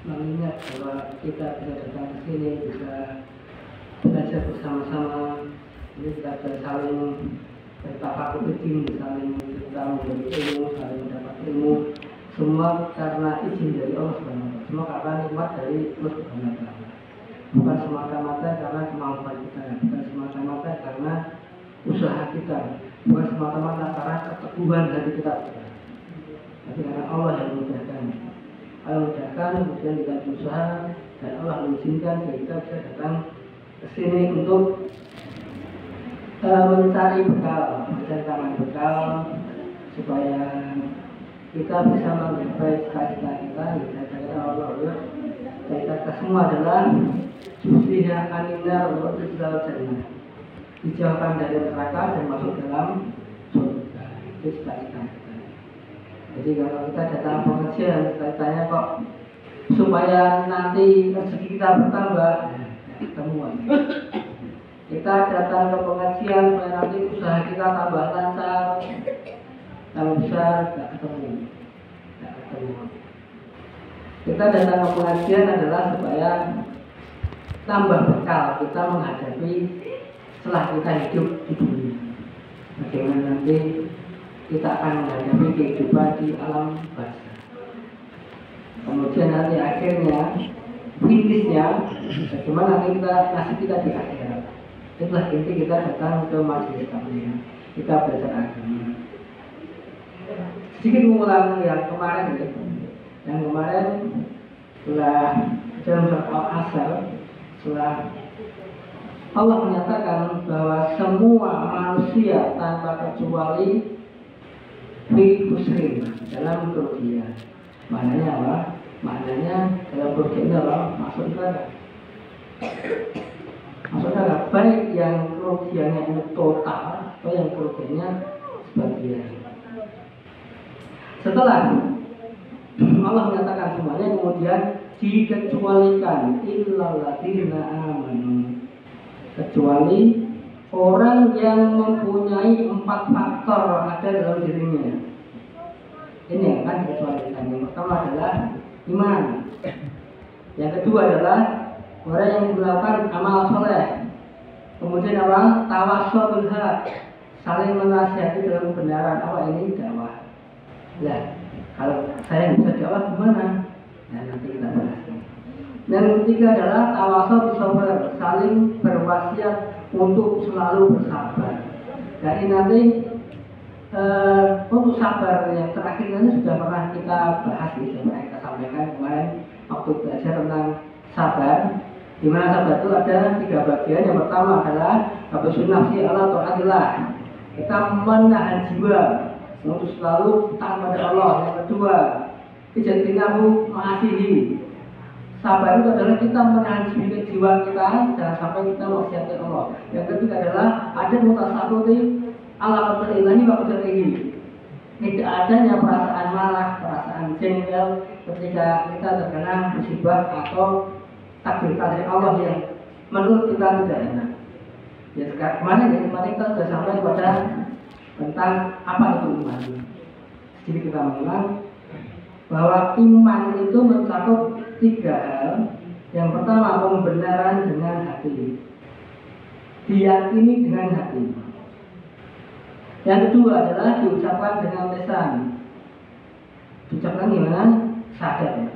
mengingat bahwa kita bisa datang ke sini, bisa belajar bersama-sama, ini kita bisa saling bertafakur izin, saling kita memberi ilmu, saling mendapat ilmu, semua karena izin dari Allah Subhanahu wa Ta'ala, semua karena nikmat dari Allah Subhanahu wa Ta'ala. Bukan semata-mata karena kemampuan kita, bukan semata-mata karena usaha kita, bukan semata-mata karena keteguhan hati kita, tapi karena Allah yang memudahkan. Allah memudahkan, kemudian kita berusaha dan Allah mengizinkan kita bisa datang ke sini untuk mencari mencari bekal supaya kita bisa menggapai cita-cita kita. Cita-cita Allah, cita-cita semua adalah jusliha aninar wa tuzal jannah, dijauhkan dari neraka dan masuk dalam surga. Itu cita-cita kita. Jadi kalau kita datang pengajian, cita-citanya kok supaya nanti rezeki kita bertambah, temuan. Kita datang ke pengajian supaya nanti usaha kita tambah lancar, tambah besar, tidak ketemu. Kita datang ke pengajian adalah supaya tambah bekal kita menghadapi setelah kita hidup di dunia. Bagaimana nanti kita akan menghadapi kehidupan di alam barzakh. Kemudian nanti akhirnya, finishnya, bagaimana nanti nasib kita di akhirat. Itulah inti kita datang ke majelis taklim, kita belajar agama. Sedikit mengulang yang kemarin ya. Yang kemarin setelah dalam surat Al-Asr, setelah Allah menyatakan bahwa semua manusia tanpa kecuali fi khusrin, dalam kerugian. Maknanya apa? Maknanya dalam kerugian adalah masuk neraka. Maksudnya baik yang kerugiannya itu total atau yang kerugiannya sebagian. Setelah Allah menyatakan semuanya, kemudian dikecualikan illal ladzina amanu, kecuali orang yang mempunyai 4 faktor ada dalam dirinya. Ini yang akan dikecualikan. Yang pertama adalah iman. Yang kedua adalah orang yang melakukan amal soleh. Kemudian apa? Tawassul bil haq, saling menasihati dalam kebenaran. Apa ini? Dakwah. Nah, kalau saya bisa dakwah gimana? Nah, nanti kita bahas. Dan yang ketiga adalah tawassul bis sabr, saling berwasiat untuk selalu bersabar. Dan ini nanti untuk sabar yang terakhir ini sudah pernah kita bahas, sudah pernah kita sampaikan kemarin waktu belajar tentang sabar. Di mana sabar itu ada 3 bagian. Yang pertama adalah habsun nafsi ala taatillah, kita menahan jiwa untuk selalu taat pada Allah. Yang kedua, ijtinabu ma'asihi, sabar itu adalah kita menahan jiwa kita jangan sampai kita maksiati Allah. Yang ketiga adalah ada mutasaruti ala qadarillahi wa qadarihi, tidak adanya perasaan marah, perasaan jengkel ketika kita terkena musibah atau takdir Allah yang menurut kita tidak enak. Ya sekarang kemarin kita sudah sampai pada tentang apa itu iman. Jadi kita mengenal bahwa iman itu mencakup 3 hal. Yang pertama, pembenaran dengan hati, diyakini dengan hati. Yang kedua adalah diucapkan dengan lisan. Diucapkan gimana? Syahadat.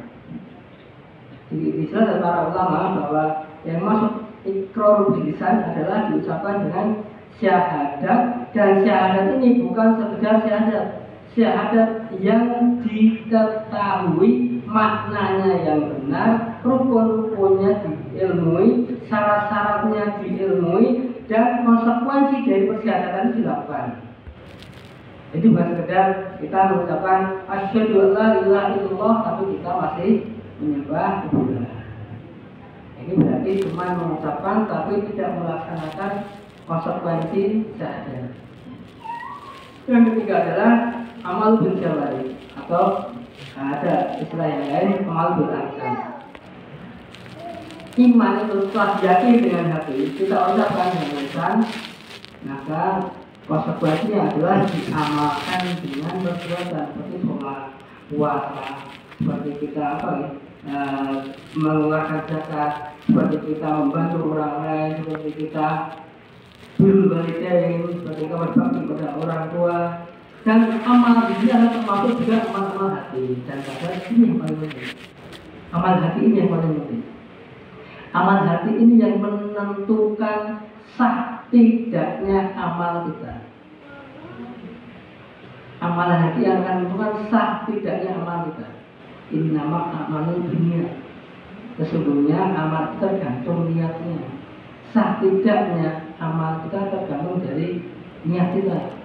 Dijelaskan para ulama bahwa yang masuk iqrar bil lisan adalah diucapkan dengan syahadat, dan syahadat ini bukan sekedar syahadat yang diketahui maknanya yang benar, rukun-rukunnya diilmui, syarat-syaratnya diilmui, dan konsekuensi dari persyahadatan itu dilakukan. Itu bukan sekedar kita mengucapkan asyhadu alla ilaha illallah tapi kita masih menyembah berhala. Ini berarti cuma mengucapkan tapi tidak melaksanakan konsekuensi syahadat. Yang ketiga adalah amal bil jawari, atau ada istilah yang lain amal bil arkan. Iman itu telah diyakini dengan hati, kita ucapkan dengan lisan, maka konsekuensinya adalah diamalkan dengan perbuatan seperti sholat, puasa, seperti kita mengeluarkan zakat, seperti kita membantu orang lain, seperti kita berwalidain, seperti kita berbakti pada orang tua. Dan amal ini adalah termasuk juga amal hati. Dan pada ini yang paling penting. Amal hati ini yang paling penting. Amal hati ini yang menentukan sah tidaknya amal kita. Amalan hati yang akan menentukan sah tidaknya amal kita. Ini nama amalul dunia. Sesungguhnya amal kita tergantung niatnya. Sah tidaknya amal kita tergantung dari niat kita.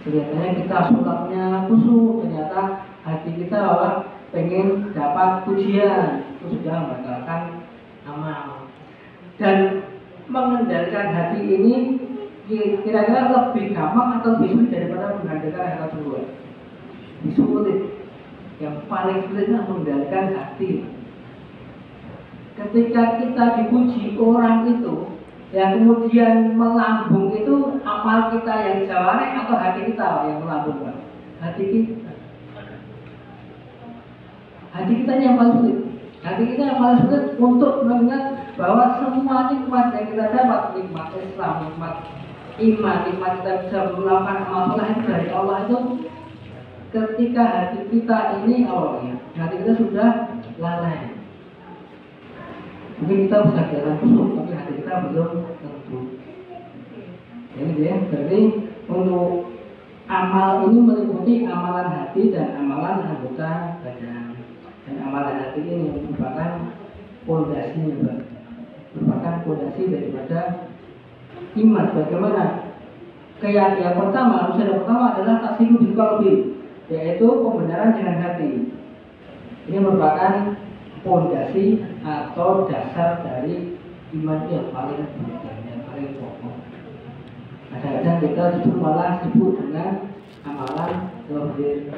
Kelihatannya kita sholatnya khusyuk, ternyata hati kita bahwa pengen dapat pujian, itu sudah membatalkan amal. Dan mengendalikan hati ini kira-kira lebih gampang atau lebih sulit daripada mengendalikan hal tersebut. Lebih sulit. Yang paling sulitnya mengendalikan hati. Ketika kita dipuji orang itu, yang kemudian melambung itu amal kita yang jawareh atau hati kita yang melambung? Hati kita. Hati kita yang paling sulit. Hati kita yang paling sulit untuk mengingat bahwa semua nikmat yang kita dapat, nikmat Islam, nikmat iman, nikmat kita bisa melakukan amal soleh itu dari Allah itu, ketika hati kita ini awalnya, hati kita sudah lalai. Mungkin kita bisa jalan khusyuk, tapi hati kita belum tentu. Jadi ya, berarti untuk amal ini meliputi amalan hati dan amalan anggota badan. Dan amalan hati ini merupakan pondasinya, merupakan pondasi daripada iman. Bagaimana? Keyakinan pertama, usaha pertama adalah tasdiqu bil qalbi, yaitu pembenaran dengan hati. Ini merupakan pondasi atau dasar dari iman yang paling penting, yang paling pokok. Kadang-kadang kita justru malah sibuk dengan amalan zahir,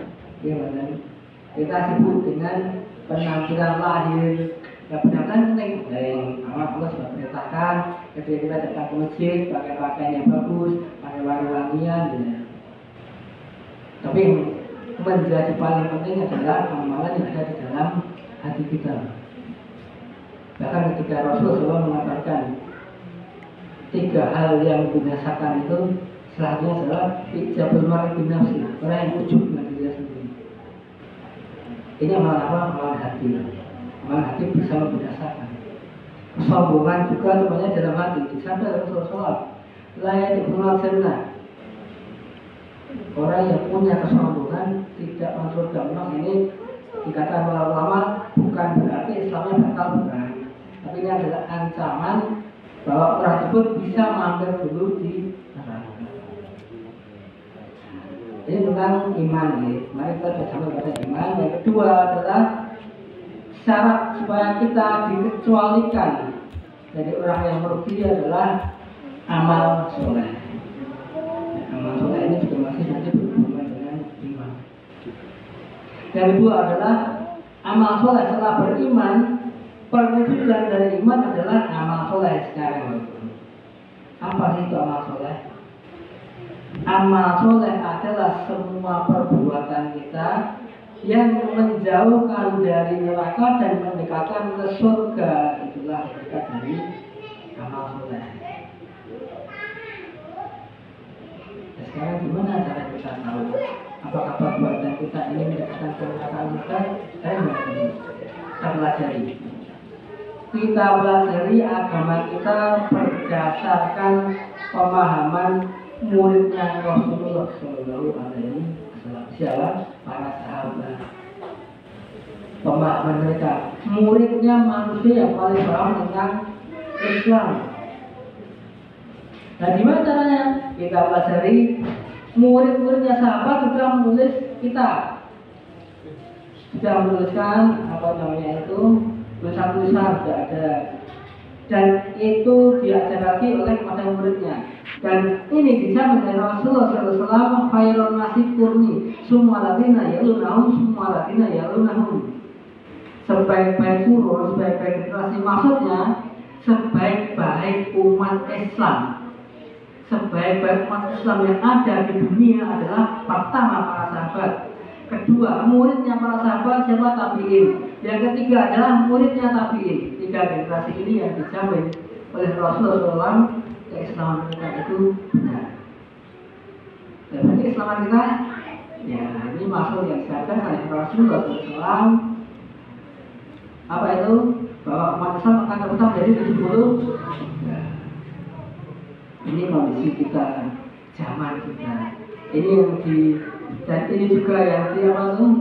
kita sibuk dengan penampilan lahir. Ya benar-benar penting. Allah sudah perintahkan ketika kita datang ke masjid pakai pakaian yang bagus, pakai wangi-wangian, ya. Tapi menjadi paling penting adalah amalan yang ada di dalam hati kita. Bahkan ketika Rasulullah SAW mengatakan 3 hal yang membinasakan itu, salah satunya adalah ijabul mar'i binafsi, orang yang ujub dengan dirinya sendiri. Ini amalan apa? Amalan hati. Amalan hati bisa membinasakan. Kesombongan juga namanya dalam hati. Disabda Rasulullah SAW, la yadkhulul jannah. Orang yang punya kesombongan tidak masuk surga. Ini dikatakan para ulama bukan berarti Islamnya batal, bukan. Tapi ini adalah ancaman bahwa orang tersebut bisa mampir dulu di neraka. Ini tentang iman, ya. Mari kita bersama pada iman. Yang kedua adalah syarat supaya kita dikecualikan dari orang yang merugi adalah amal soleh. Amal soleh ini juga masih nanti berhubungan dengan iman. Yang kedua adalah amal soleh setelah beriman. Perwujudan dari iman adalah amal soleh sekarang. Apa sih itu amal soleh? Amal soleh adalah semua perbuatan kita yang menjauhkan dari neraka dan mendekatkan ke surga. Itulah dekat dari amal soleh. Nah, sekarang gimana cara kita tahu apakah perbuatan kita ini mendekatkan ke neraka kita? Kita pelajari. Kita pelajari agama kita berdasarkan pemahaman muridnya Rasulullah SAW, siapa? Para sahabat. Pemahaman mereka, muridnya manusia yang paling paham tentang Islam. Nah, gimana caranya? Kita pelajari murid-muridnya sahabat sudah menulis kitab, sudah menuliskan apa namanya itu, tulisan-tulisan sudah ada, dan itu diajarkan oleh kepada muridnya. Dan ini dijamin oleh Rasulullah SAW, khairun nasi kurni, summa ladina yalunahum, summa ladina yalunahum. Sebaik-baik turun, sebaik-baik generasi, maksudnya sebaik-baik umat Islam. Sebaik-baik umat Islam yang ada di dunia adalah pertama para sahabat. Kedua, muridnya para sahabat siapa? Tabi'in. Yang ketiga adalah muridnya tabi'in. 3 generasi ini yang dijamin oleh Rasulullah SAW keislaman mereka itu benar. Dan berarti keislaman kita, ya ini masuk yang disampaikan oleh Rasulullah SAW. Apa itu? Bahwa umat Islam akan tetap jadi 70. Nah, ini kondisi kita, zaman kita. Ini yang dan ini juga yang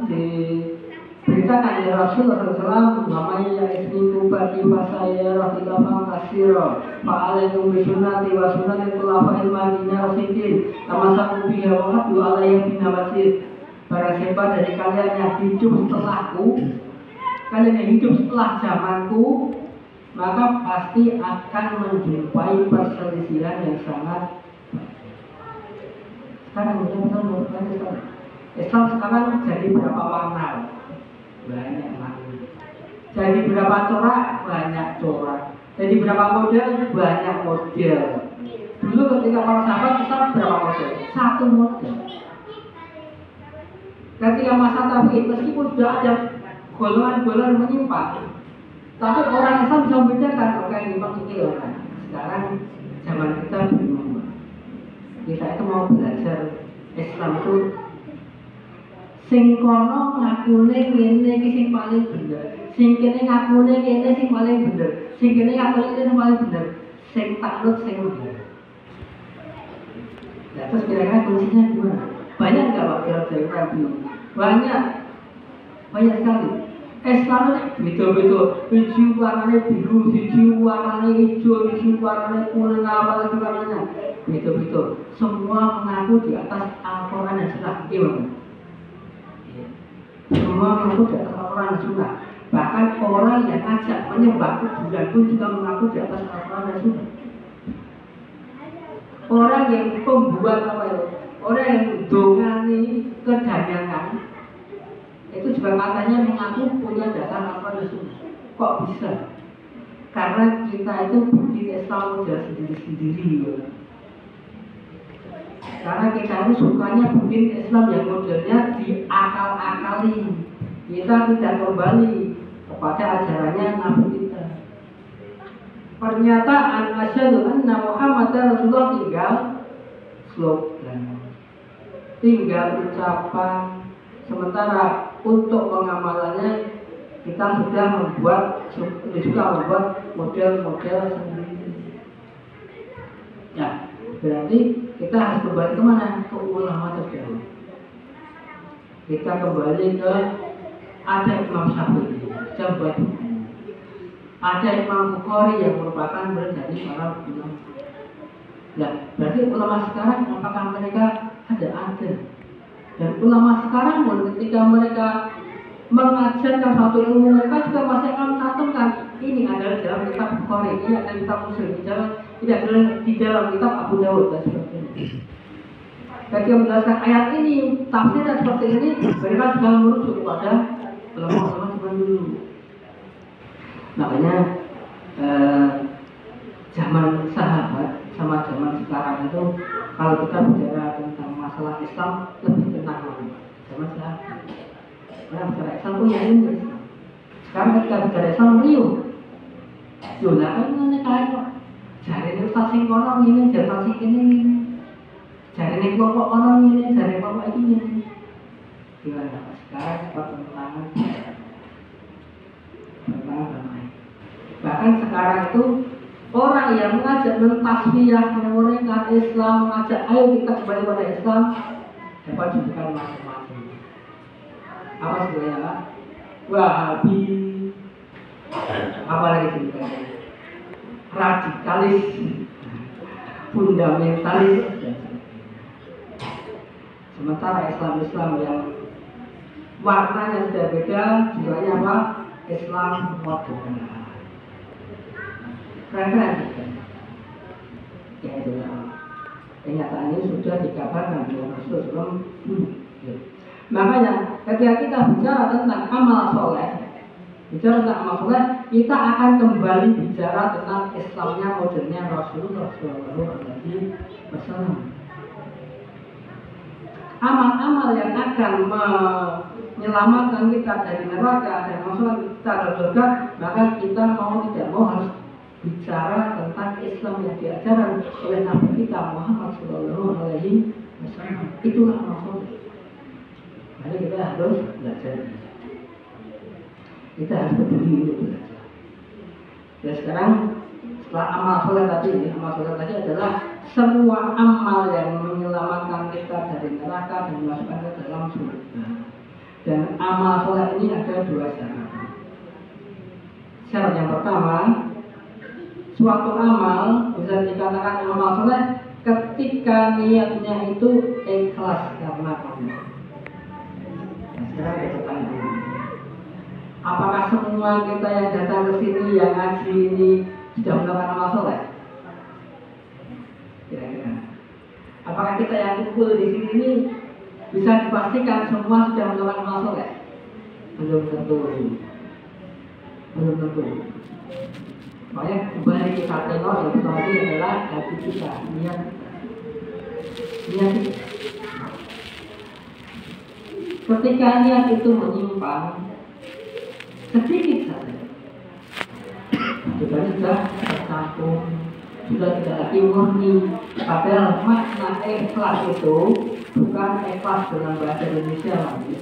diberitakan oleh Rasulullah SAW. Namanya ismiku bagi fasaya rasulullah kasiro fa'alaikum bisunnati wa sunnati khulafa'il madinah rasidin tamasaku biha wa hadu alaihi binawasir. Barang siapa dari kalian yang hidup setelahku, kalian yang hidup setelah zamanku, maka pasti akan menjumpai perselisihan yang sangat. Sekarang Islam sekarang jadi berapa warna? Banyak warna. Jadi berapa corak? Banyak corak. Jadi berapa model? Banyak model. Dulu ketika para sahabat Islam berapa model? 1 model. Ketika masa tabi'in, meskipun sudah ada golongan-golongan menyimpang, tapi orang Islam bisa membedakan. Oke, memang ini orang. Sekarang zaman kita berubah. Kita itu mau belajar Islam itu sing kono ngakune ngene iki sing paling bener, sing kene ngakune kene sing paling bener, sing kene ngakune kene sing paling bener, sing takluk sing bener. Nah, terus kira-kira kuncinya gimana? Banyak nggak Pak kira-kira bingung? Banyak sekali. Islam ini beda-beda, hijau warnanya biru, hijau warnanya hijau, hijau warnanya kuning, apa lagi warnanya beda-beda. Semua mengaku di atas Al-Quran dan Sunnah. Gimana? Semua mengaku di atas Al-Quran dan Sunnah. Bahkan orang yang ngajak menyembah kuburan pun juga mengaku di atas Al-Quran dan Sunnah. Orang yang pembuat apa itu? Orang yang dongani kedagangan itu juga katanya mengaku punya dasar Al-Quran dan Sunnah. Kok bisa? Karena kita itu bikin Islam model sendiri-sendiri. Karena kita itu sukanya bikin Islam yang modelnya diakal-akali. Kita tidak kembali kepada ajarannya Nabi kita. Pernyataan asyhadu anna Muhammadar Rasulullah tinggal slogan, tinggal ucapan. Sementara untuk pengamalannya kita sudah membuat model-model sendiri. Ya, berarti kita harus kembali kemana? Ke ulama terdahulu. Kita kembali ke ada Imam Syafi'i, coba. Ada Imam Bukhari yang merupakan murid dari para ulama. Nah, berarti ulama sekarang apakah mereka ada? Dan ulama sekarang pun ketika mereka mengajarkan satu ilmu, mereka juga masih akan mencantumkan ini adalah dalam kitab Bukhari, ini adalah kitab Muslim, ini adalah di dalam kitab Abu Dawud dan sebagainya. Ketika menjelaskan ayat ini, tafsirnya seperti ini, mereka sudah merujuk kepada ulama-ulama zaman dulu. Makanya zaman sahabat sama zaman sekarang itu, kalau kita bicara tentang masalah Islam lebih tenang lagi. Zaman sahabat, karena bicara Islam punya ilmu Islam. Sekarang ketika bicara Islam riuh, jolah kan ini kaya kok. Jari ini ustaz sing kono ini, jari ustaz sing ini, jari ini kelompok kono ini, jari kelompok ini. Gimana? Sekarang cepat tentangan damai. Bahkan sekarang itu orang yang mengajak mentasbiyah, menguraikan Islam, mengajak ayo kita kembali pada Islam, dapat julukan macam-macam. Apa sebenarnya Pak? Wahabi, apa lagi julukannya? Radikalis, fundamentalis. Sementara Islam yang warnanya sudah beda, julukannya apa? Islam modern. Keren-keren. Ya itulah. Kenyataan ini sudah dikabarkan oleh Rasulullah dulu. Makanya ketika kita bicara tentang amal soleh, kita akan kembali bicara tentang Islamnya modernnya Rasulullah SAW. Amal-amal yang akan menyelamatkan kita dari neraka dan masukkan kita ke surga, maka kita mau tidak mau harus bicara tentang Islam yang diajarkan oleh Nabi kita Muhammad Shallallahu Alaihi Wasallam. Itulah maksudnya. Jadi kita harus belajar. Kita harus peduli untuk belajar. Dan sekarang setelah amal soleh tadi adalah semua amal yang menyelamatkan kita dari neraka dan memasukkan ke dalam surga. Dan amal soleh ini ada dua syarat. Syarat yang pertama, suatu amal bisa dikatakan amal soleh ketika niatnya itu ikhlas karena Allah. Nah, sekarang kita tanya, apakah semua kita yang datang ke sini, yang ngaji ini sudah melakukan amal soleh? Kira-kira. Apakah kita yang kumpul di sini ini bisa dipastikan semua sudah melakukan amal soleh? Belum tentu. Belum tentu. Makanya kembali kita tengok yang pertama adalah hati kita, niat kita. Ketika niat itu menyimpang sedikit saja, kita sudah tercampur, sudah tidak lagi murni. Padahal makna ikhlas itu bukan ikhlas dalam bahasa Indonesia lagi.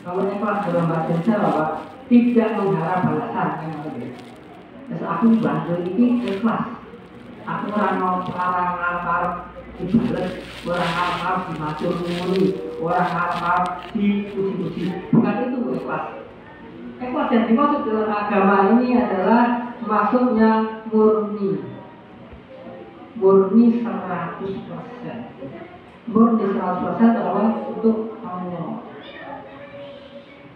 Kalau ikhlas dalam bahasa Indonesia apa? Tidak mengharap balasan yang lebih. Terus aku bantu ini ikhlas. Aku orang harap dibalas, orang harap dimatur murni, orang harap dipuji-puji. Bukan itu ikhlas. Ikhlas yang dimaksud dalam agama ini adalah maksudnya murni. Murni 100%. Murni 100% adalah untuk Allah.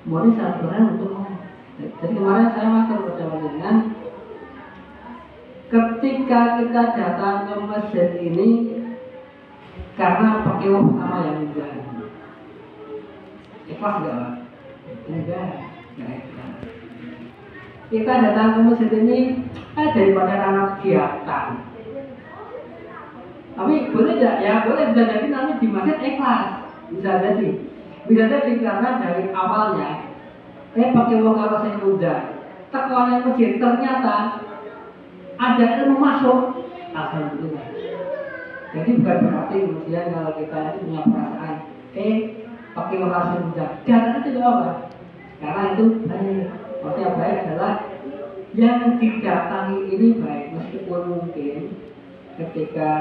Murni 100% untuk Allah. Jadi kemarin saya matur bersama dengan, ketika kita datang ke masjid ini karena pakai sama yang enggak, ikhlas enggak? Enggak. Kita datang ke masjid ini daripada anak kegiatan. Tapi boleh tidak? Ya boleh, bisa jadi nanti di masjid ikhlas, bisa jadi karena dari awalnya pakai uang kalau saya muda, tekanan masjid ternyata ada ilmu masuk, alhamdulillah. Jadi bukan berarti kemudian kalau kita itu punya perasaan pakai uang kalau saya muda, jangan itu apa? Karena itu baik. Maksudnya baik adalah yang didatangi ini baik, meskipun mungkin ketika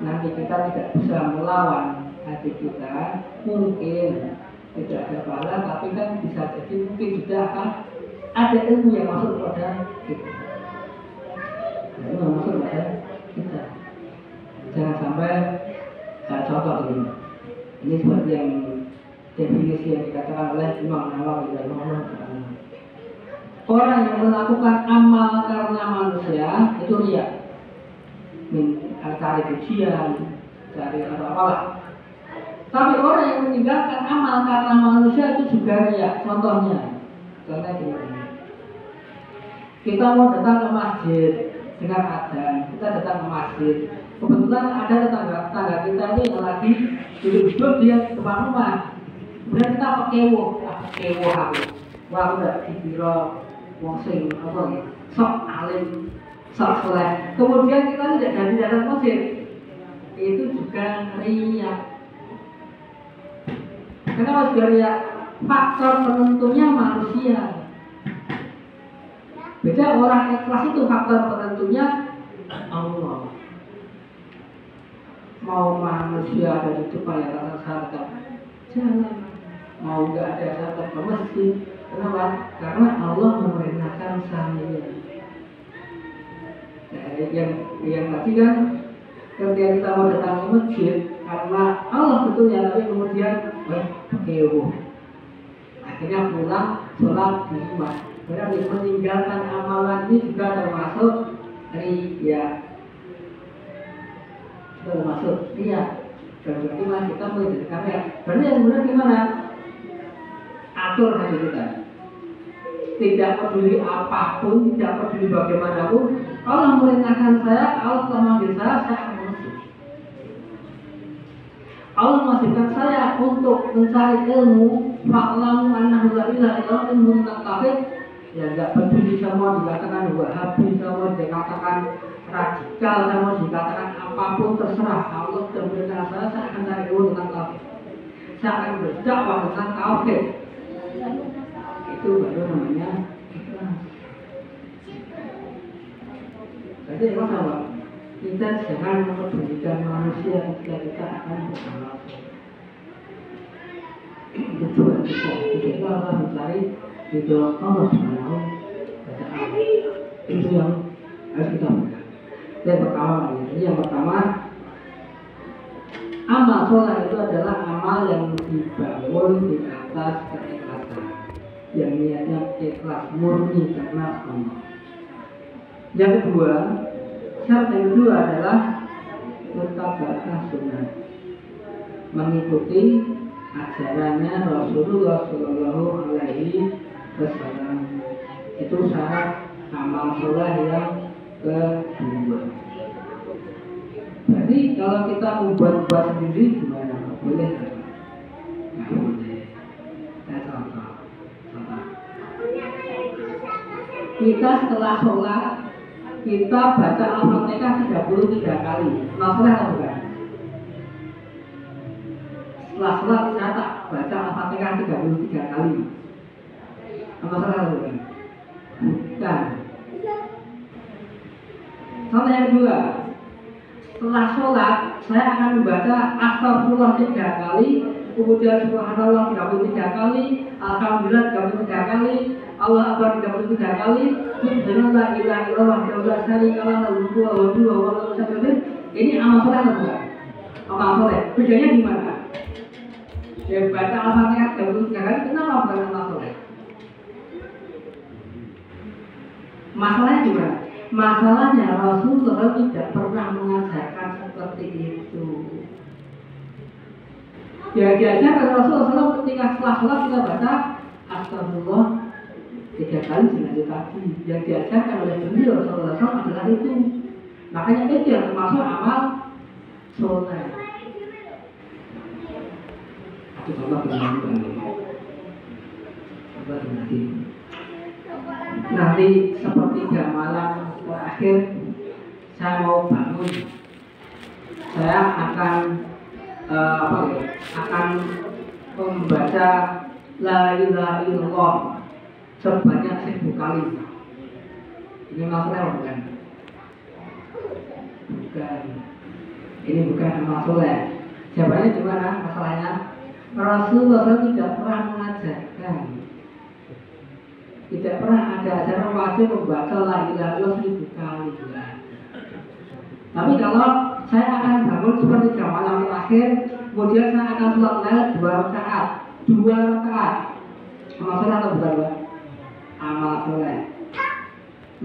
nanti kita tidak bisa melawan hati kita, mungkin tidak ada pahala, tapi kan bisa jadi mungkin juga akan ada ilmu yang masuk kepada kita. Ilmu yang masuk kepada kita. Jangan sampai contoh ini. Ini seperti yang definisi yang dikatakan oleh Imam Nawawi rahimahullah. Orang yang melakukan amal karena manusia itu riya. Cari pujian, cari apa-apalah. Tapi orang yang meninggalkan amal karena manusia itu juga riya. Contohnya gini. Kita mau datang ke masjid dengan adzan, kita datang ke masjid. Kebetulan ada tetangga kita ini yang lagi duduk-duduk di depan rumah. Kemudian kita pekewo aku. Wah udah dikira wong sing apa ya? Sok alim, sok soleh. Kemudian kita tidak jadi datang masjid. Itu juga riya. Kenapa juga riya? Faktor penentunya manusia. Beda orang ikhlas itu faktor penentunya Allah. Mau manusia ada di depan yang rasa sadar jalan, mau nggak ada sadar ke masjid. Kenapa? Karena Allah memerintahkan saya. Yang tadi kan ketika kita mau datang ke masjid karena Allah betulnya, tapi kemudian akhirnya pulang sholat di rumah. Berarti meninggalkan amalan ini juga termasuk riya. Termasuk riya. Dan berarti kita menjadikan riya. Berarti yang benar gimana? Atur hati kita. Tidak peduli apapun, tidak peduli bagaimanapun. Allah merintahkan saya, Allah telah memanggil saya akan masuk. Allah mewajibkan saya untuk mencari ilmu, fa'lamu annahu la ilaha illallah, ilmu tentang tauhid. Ya nggak peduli sama dikatakan Wahabi, sama dikatakan radikal, sama dikatakan apapun terserah. Allah sudah memberikan saya akan cari ilmu tentang tauhid. Saya akan berdakwah tentang tauhid. Itu baru namanya ikhlas. Jadi masalah kita jangan mempedulikan manusia ketika kita akan beramal. Tujuan kita akan mencari itu Allah Subhanahu wa Ta'ala. Itu yang harus kita pegang. Yang pertama, amal soleh itu adalah amal yang dibangun di atas keikhlasan, yang niatnya ikhlas murni karena Allah. Yang kedua, syarat yang kedua adalah mutaba'ah sunnah, mengikuti ajarannya Rasulullah Shallallahu Alaihi Wasallam. Itu syarat amal soleh yang kedua. Jadi kalau kita membuat sendiri gimana? Boleh? Nggak boleh. Saya contoh. Kita setelah sholat kita baca Al-Fatihah 33 kali. Masalah atau bukan? Setelah sholat saya tak baca Al-Fatihah 33 kali. Masalah atau bukan? Bukan. Contoh yang kedua, setelah sholat saya akan membaca Astagfirullah 3 kali, kemudian Subhanallah 33 kali, Alhamdulillah 33 kali, Allah Akbar 33 kali, Subhanallah ilaha illallah wa syarika lahu wa ini amal soleh atau bukan? Amal soleh. Bedanya di mana? Yang baca Al-Fatihah 33 kali, kenapa bukan amal soleh? Masalahnya di mana? Masalahnya Rasulullah tidak pernah mengajarkan seperti itu. Ya diajarkan Rasulullah SAW ketika setelah sholat kita baca Astagfirullah 3 kali dengan tadi. Yang diajarkan oleh beliau Rasulullah SAW adalah itu. Makanya itu yang termasuk amal soleh. Itu contoh nanti sepertiga malam terakhir saya mau bangun, saya akan akan membaca la ilaha illallah sebanyak 1000 kali. Ini masalah bukan? Bukan. Ini bukan amal soleh. Jawabannya di mana masalahnya? Rasulullah tidak pernah mengajarkan. Tidak pernah ada ajaran wajib membaca la ilaha illallah 1000 kali. Tapi kalau saya akan bangun seperti jam malam terakhir, kemudian saya akan sholat lail 2 rakaat. Amal soleh atau bukan, Pak? Amal soleh.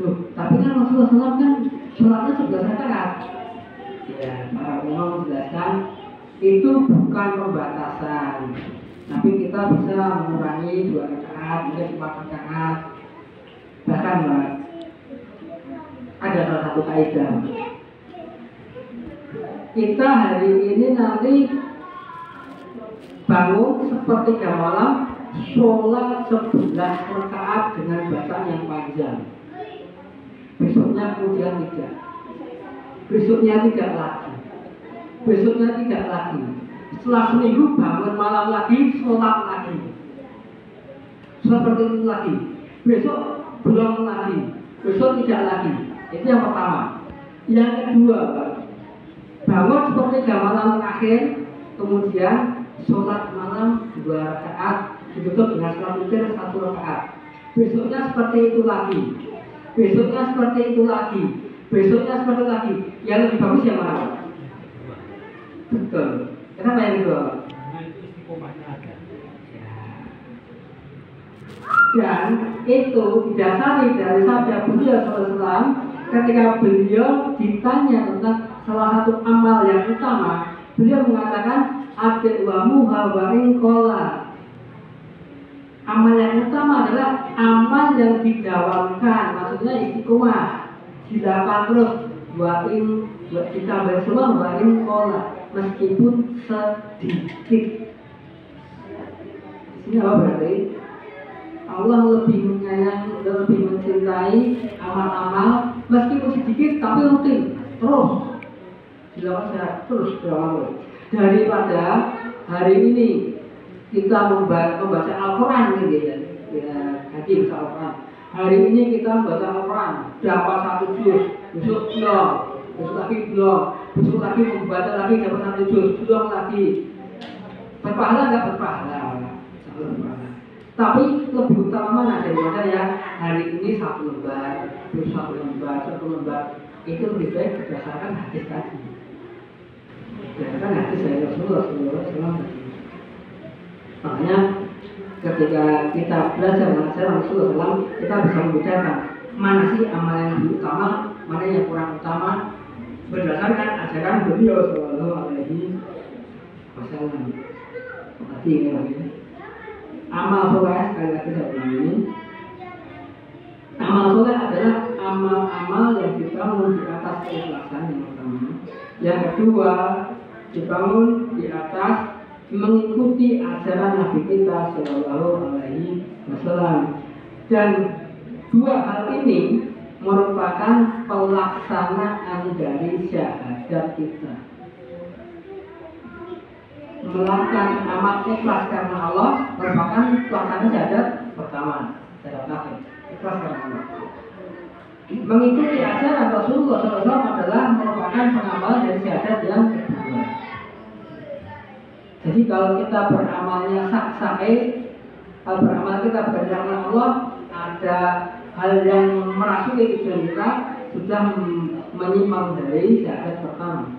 Loh, tapi kan Rasulullah SAW kan sholatnya 11 rakaat. Ya, para ulama menjelaskan itu bukan pembatasan. Tapi kita bisa mengurangi 2 rakaat, mungkin 4 rakaat. Bahkan ada salah satu kaidah. Kita hari ini nanti bangun sepertiga malam, sholat 11 rakaat dengan bacaan yang panjang. Besoknya kemudian tidak. Besoknya tidak lagi. Besoknya tidak lagi. Setelah seminggu bangun malam lagi, sholat lagi. Seperti itu lagi. Besok belum lagi. Besok tidak lagi. Itu yang pertama. Yang kedua, bangun seperti jam malam terakhir, kemudian sholat malam 2 rakaat, ditutup dengan sholat witir 1 rakaat. Besoknya seperti itu lagi. Besoknya seperti itu lagi. Besoknya seperti itu lagi. Yang lebih bagus yang mana? Betul. Kenapa yang kedua? Dan itu didasari dari sabda beliau SAW ketika beliau ditanya tentang salah satu amal yang utama, beliau mengatakan adwamu hawain kola. Amal yang utama adalah amal yang didawamkan, maksudnya istiqomah, dilakukan terus, ditambah semua wain kola. meskipun sedikit. Ini apa berarti? Allah lebih menyayangi, lebih mencintai amal-amal meskipun sedikit tapi rutin terus dilakukan terus berulang daripada hari ini kita membaca Al-Quran gitu ya, haji baca Al-Quran. Hari ini kita membaca Al-Quran dapat 1 juz, besok belum, besok lagi belum, besok lagi membaca lagi dapat 1 juz, belum lagi. Berpahala nggak berpahala? Tapi lebih utama mana daripada ya hari ini 1 lembar, besok 1 lembar itu lebih baik berdasarkan hadis tadi. Berdasarkan hadis dari Rasulullah SAW. Makanya ketika kita belajar mengajar Rasulullah SAW, kita bisa membedakan mana sih amal yang lebih utama, mana yang kurang utama berdasarkan ajaran beliau Sallallahu Alaihi Wasallam. Berarti ini lagi. Amal soleh, sekali lagi saya ulang ini, amal soleh adalah amal-amal yang dibangun di atas keikhlasan yang pertama. Yang kedua, dibangun di atas mengikuti ajaran Nabi kita Sallallahu Alaihi Wasallam. Dan 2 hal ini merupakan pelaksanaan dari syahadat kita. Melakukan amal ikhlas karena Allah merupakan pelaksanaan syahadat pertama, syahadat tauhid, ikhlas karena Allah. Mengikuti ajaran Rasulullah SAW adalah merupakan pengamalan dari syahadat yang kedua. Jadi kalau kita beramalnya sah-sahih, kalau beramal kita berdasarkan Allah, ada hal yang merasuki tujuan kita sudah menyimpang dari syahadat pertama.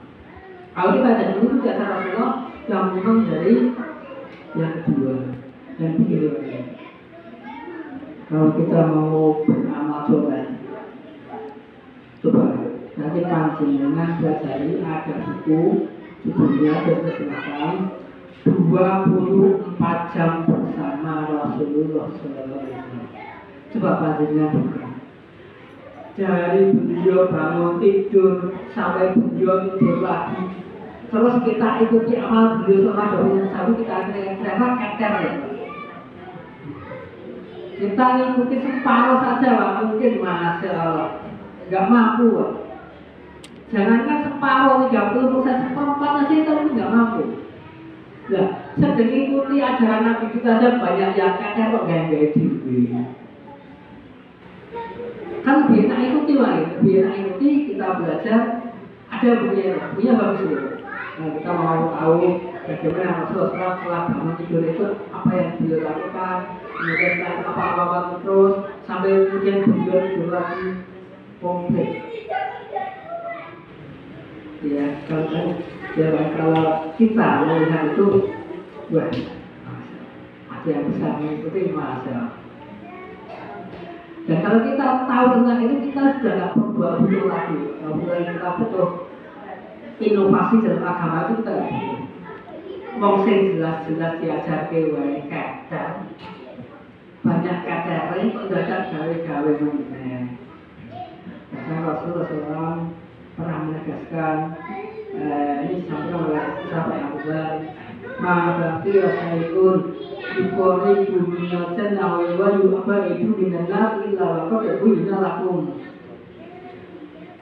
Kalau kita ada dulu di ajaran Rasulullah, sudah menyimpang dari yang kedua. Dan begitu. Kalau kita mau beramal soleh, coba nanti panjenengan pelajari ada buku judulnya silakan 24 jam bersama Rasulullah SAW. Coba panjenengan buka. Dari beliau bangun tidur sampai beliau tidur lagi. Terus kita ikuti amal beliau selama 24 jam, kita akhirnya keter ya. Kita ikuti separuh saja Pak, mungkin Masya Allah nggak mampu Pak. Jangankan separuh 30%, seperempat aja kita nggak mampu. Nah, sedang ikuti ajaran Nabi kita saja banyak yang keter kok gaya-gaya diri. Kan lebih enak ikuti Pak, lebih enak ikuti kita belajar ada punya bagus itu. Nah, kita mau tahu bagaimana Rasulullah setelah bangun tidur itu apa yang beliau lakukan, kemudian apa terus sampai kemudian beliau tidur lagi komplit. Ya, kalau kita melihat itu, wah, ada yang bisa mengikuti masalah. Dan kalau kita tahu tentang itu, kita sudah tidak butuh lagi. Kalau kita butuh inovasi dalam agama itu kita tidak butuh. Wong sing jelas-jelas diajarke wae keter. Banyak ketere kok dadak gawe-gawe meneh. Karena Rasulullah SAW pernah menegaskan ini disampaikan oleh sahabat Abu Dzar, maka sayyidun yukori dunia jannah wa yu'abaidu minan nar illa waqad buina lakum.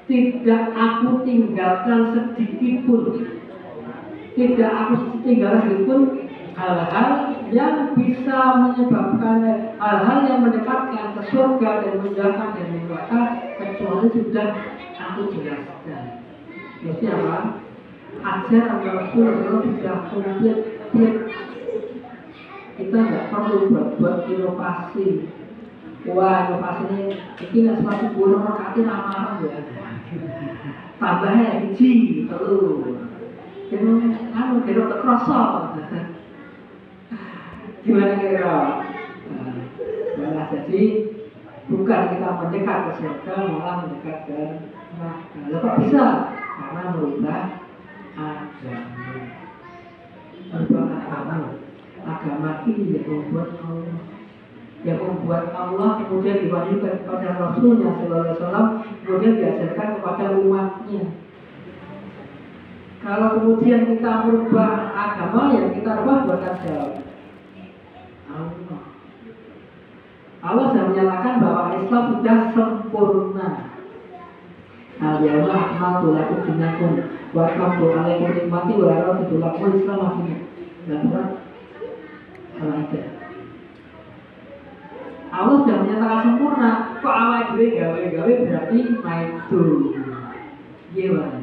Tidak aku tinggalkan sedikit pun, tidak aku tinggalkan sedikit pun hal-hal yang bisa menyebabkan hal-hal yang mendekatkan ke surga dan menjauhkan dari neraka kecuali sudah aku jelaskan. Jadi apa? Ajaran Rasulullah sudah komplit. Kita nggak perlu buat inovasi. Wah, inovasi ini sesuatu burung rakatin lama ya. Tambahnya hiji perlu. Kamu kira terkrosok. Gimana kira? Nah, jadi bukan kita mendekat ke surga, malah mendekat ke neraka. Lalu kok bisa? Karena merubah agama. Agama ini yang membuat Allah, yang membuat Allah kemudian diwajibkan kepada Rasulnya Sallallahu Alaihi Wasallam, kemudian diajarkan kepada umatnya. Kalau kemudian kita merubah agama, yang kita rubah bukan siapa? Allah. Allah sudah menyatakan bahwa Islam sudah sempurna. Al-yawma akmaltu lakum dinakum wa atmamtu alaikum nikmati wa raditu lakum Islam akhirnya. Dalam surat Al-Maidah. Allah sudah menyatakan sempurna. Kok awal dhewe gawe-gawe berarti maidu. Gimana?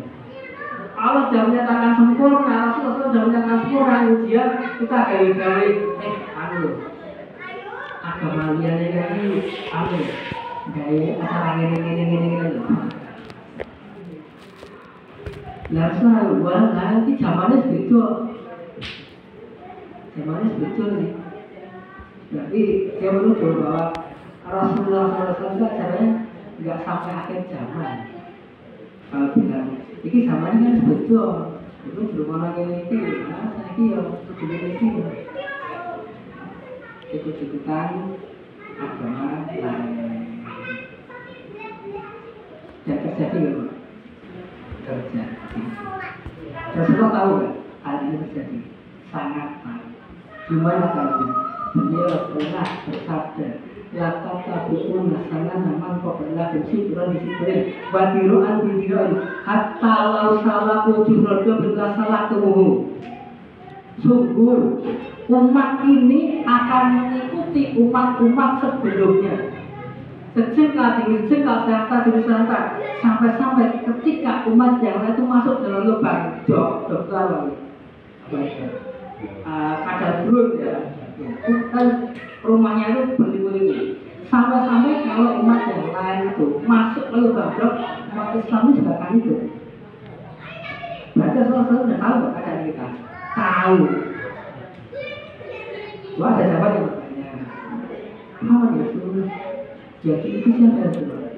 Allah sudah menyatakan sempurna, Rasulullah sudah menyatakan sempurna, ujian kita gawe-gawe agama liane ini gawe acara ngene lah selalu nanti zamannya beda nih. Jadi dia menuduh bahwa Rasulullah SAW caranya nggak sampai akhir zaman. Kalau bilang ini zamannya kan beda, itu belum orang ini saya ya begini ikut-ikutan agama lain. Dan terjadi ya, terjadi. Rasulullah tahu kan hal ini terjadi sangat baik. Gimana tahu? Beliau pernah bersabda, "Laqad tabi'una sanana man qabla bisibran bisibrin wa diru'an bidiran hatta law salaku juradu bila salatuhu." Sungguh umat ini akan mengikuti umat-umat sebelumnya, sejengkal demi jengkal, serta demi serta, sampai-sampai ketika umat yang lain itu masuk dalam lubang dokter kadar buruk ya, kan rumahnya itu beli-beli, sampai-sampai kalau umat yang lain itu masuk ke lubang dok, umat Islam juga akan itu. Berarti Rasulullah sudah tahu keadaan kita, tahu. Wah, ada sahabat yang bertanya, Muhammad ya Rasulullah, jadi itu siapa ya Rasulullah?